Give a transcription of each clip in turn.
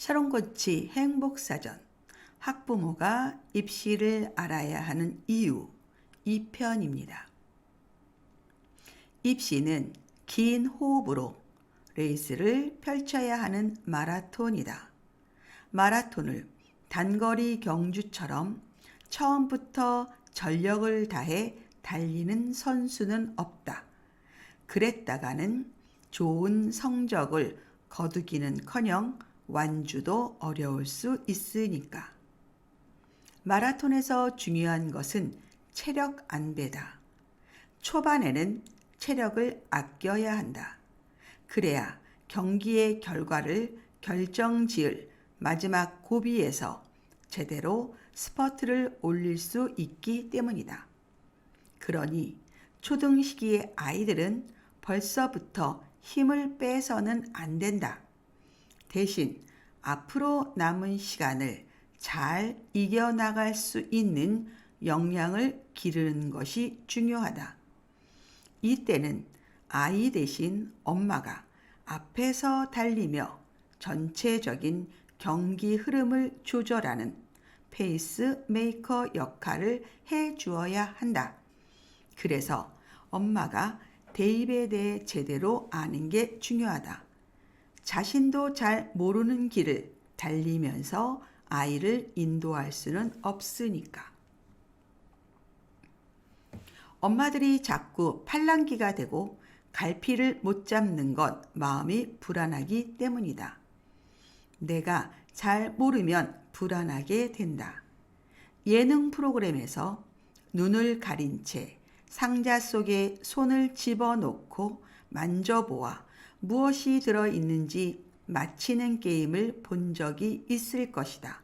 샤론코치 행복사전 학부모가 입시를 알아야 하는 이유 2편입니다. 입시는 긴 호흡으로 레이스를 펼쳐야 하는 마라톤이다. 마라톤을 단거리 경주처럼 처음부터 전력을 다해 달리는 선수는 없다. 그랬다가는 좋은 성적을 거두기는커녕 완주도 어려울 수 있으니까. 마라톤에서 중요한 것은 체력 안배다. 초반에는 체력을 아껴야 한다. 그래야 경기의 결과를 결정지을 마지막 고비에서 제대로 스퍼트를 올릴 수 있기 때문이다. 그러니 초등 시기의 아이들은 벌써부터 힘을 빼서는 안 된다. 대신 앞으로 남은 시간을 잘 이겨나갈 수 있는 역량을 기르는 것이 중요하다. 이때는 아이 대신 엄마가 앞에서 달리며 전체적인 경기 흐름을 조절하는 페이스 메이커 역할을 해 주어야 한다. 그래서 엄마가 대입에 대해 제대로 아는 게 중요하다. 자신도 잘 모르는 길을 달리면서 아이를 인도할 수는 없으니까. 엄마들이 자꾸 팔랑귀가 되고 갈피를 못 잡는 건 마음이 불안하기 때문이다. 내가 잘 모르면 불안하게 된다. 예능 프로그램에서 눈을 가린 채 상자 속에 손을 집어넣고 만져보아 무엇이 들어있는지 맞히는 게임을 본 적이 있을 것이다.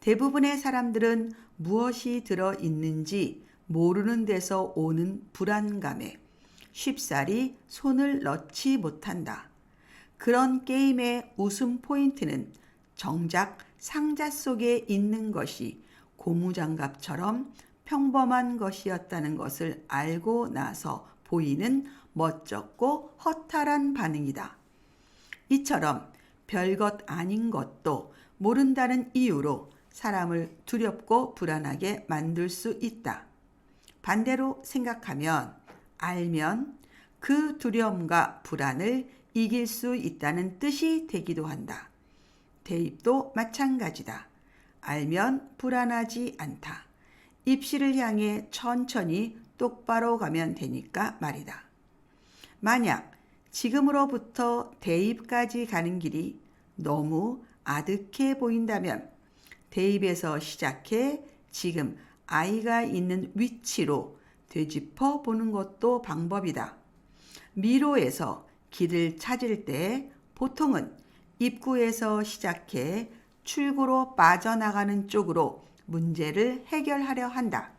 대부분의 사람들은 무엇이 들어있는지 모르는 데서 오는 불안감에 쉽사리 손을 넣지 못한다. 그런 게임의 웃음 포인트는 정작 상자 속에 있는 것이 고무장갑처럼 평범한 것이었다는 것을 알고 나서 보이는 멋쩍고 허탈한 반응이다. 이처럼 별것 아닌 것도 모른다는 이유로 사람을 두렵고 불안하게 만들 수 있다. 반대로 생각하면 알면 그 두려움과 불안을 이길 수 있다는 뜻이 되기도 한다. 대입도 마찬가지다. 알면 불안하지 않다. 입시를 향해 천천히 똑바로 가면 되니까 말이다. 만약 지금으로부터 대입까지 가는 길이 너무 아득해 보인다면 대입에서 시작해 지금 아이가 있는 위치로 되짚어 보는 것도 방법이다. 미로에서 길을 찾을 때 보통은 입구에서 시작해 출구로 빠져나가는 쪽으로 문제를 해결하려 한다.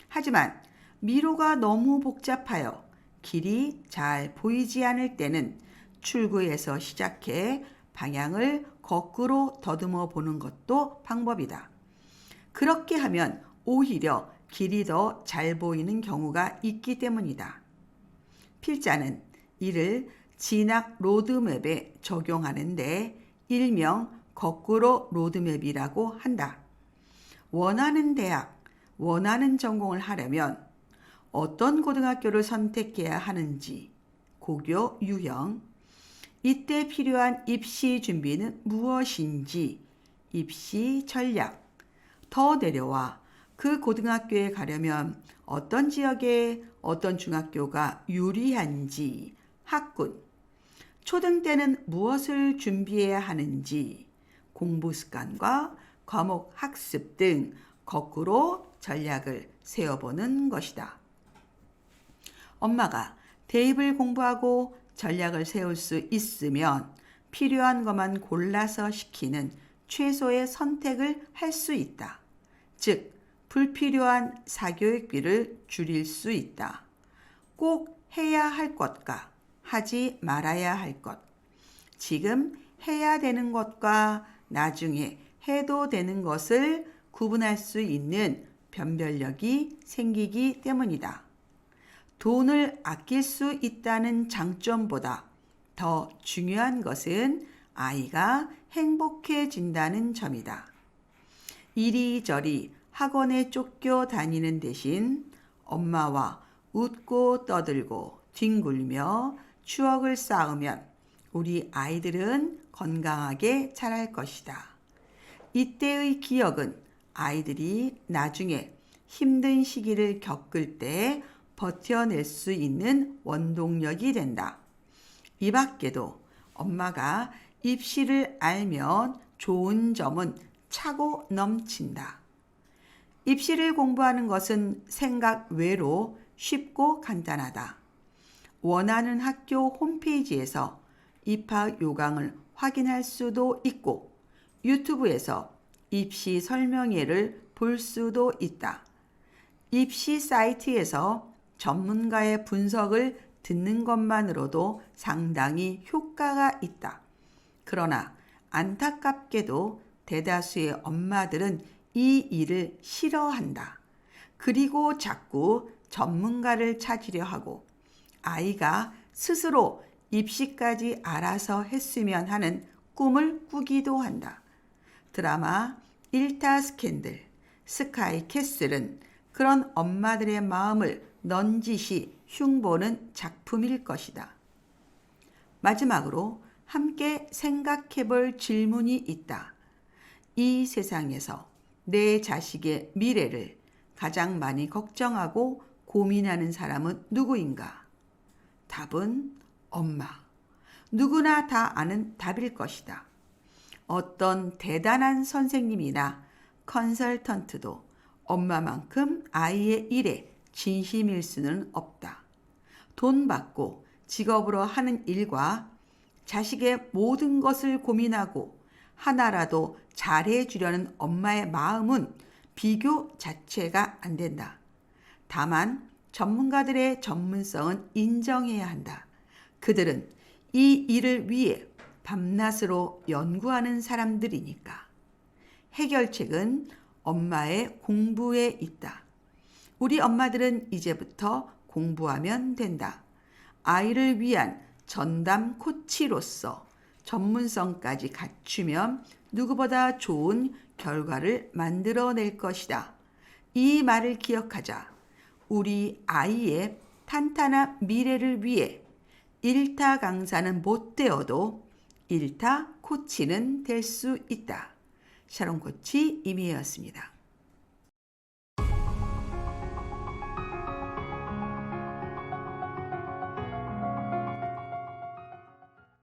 하지만 미로가 너무 복잡하여 길이 잘 보이지 않을 때는 출구에서 시작해 방향을 거꾸로 더듬어 보는 것도 방법이다. 그렇게 하면 오히려 길이 더 잘 보이는 경우가 있기 때문이다. 필자는 이를 진학 로드맵에 적용하는데 일명 거꾸로 로드맵이라고 한다. 원하는 대학, 원하는 전공을 하려면 어떤 고등학교를 선택해야 하는지 고교 유형, 이때 필요한 입시 준비는 무엇인지 입시 전략, 더 내려와 그 고등학교에 가려면 어떤 지역에 어떤 중학교가 유리한지 학군, 초등 때는 무엇을 준비해야 하는지 공부 습관과 과목 학습 등 거꾸로 전략을 세워보는 것이다. 엄마가 대입을 공부하고 전략을 세울 수 있으면 필요한 것만 골라서 시키는 최소의 선택을 할 수 있다. 즉, 불필요한 사교육비를 줄일 수 있다. 꼭 해야 할 것과 하지 말아야 할 것, 지금 해야 되는 것과 나중에 해도 되는 것을 구분할 수 있는 변별력이 생기기 때문이다. 돈을 아낄 수 있다는 장점보다 더 중요한 것은 아이가 행복해진다는 점이다. 이리저리 학원에 쫓겨 다니는 대신 엄마와 웃고 떠들고 뒹굴며 추억을 쌓으면 우리 아이들은 건강하게 자랄 것이다. 이때의 기억은 아이들이 나중에 힘든 시기를 겪을 때 버텨낼 수 있는 원동력이 된다. 이 밖에도 엄마가 입시를 알면 좋은 점은 차고 넘친다. 입시를 공부하는 것은 생각 외로 쉽고 간단하다. 원하는 학교 홈페이지에서 입학 요강을 확인할 수도 있고 유튜브에서 입시 설명회를 볼 수도 있다. 입시 사이트에서 전문가의 분석을 듣는 것만으로도 상당히 효과가 있다. 그러나 안타깝게도 대다수의 엄마들은 이 일을 싫어한다. 그리고 자꾸 전문가를 찾으려 하고 아이가 스스로 입시까지 알아서 했으면 하는 꿈을 꾸기도 한다. 드라마 일타 스캔들, 스카이 캐슬은 그런 엄마들의 마음을 넌지시 흉보는 작품일 것이다. 마지막으로 함께 생각해 볼 질문이 있다. 이 세상에서 내 자식의 미래를 가장 많이 걱정하고 고민하는 사람은 누구인가? 답은 엄마. 누구나 다 아는 답일 것이다. 어떤 대단한 선생님이나 컨설턴트도 엄마만큼 아이의 일에 진심일 수는 없다. 돈 받고 직업으로 하는 일과 자식의 모든 것을 고민하고 하나라도 잘해주려는 엄마의 마음은 비교 자체가 안 된다. 다만 전문가들의 전문성은 인정해야 한다. 그들은 이 일을 위해 밤낮으로 연구하는 사람들이니까. 해결책은 엄마의 공부에 있다. 우리 엄마들은 이제부터 공부하면 된다. 아이를 위한 전담 코치로서 전문성까지 갖추면 누구보다 좋은 결과를 만들어낼 것이다. 이 말을 기억하자. 우리 아이의 탄탄한 미래를 위해 일타 강사는 못 되어도 일타 코치는 될 수 있다. 샤론 코치 이미혜였습니다.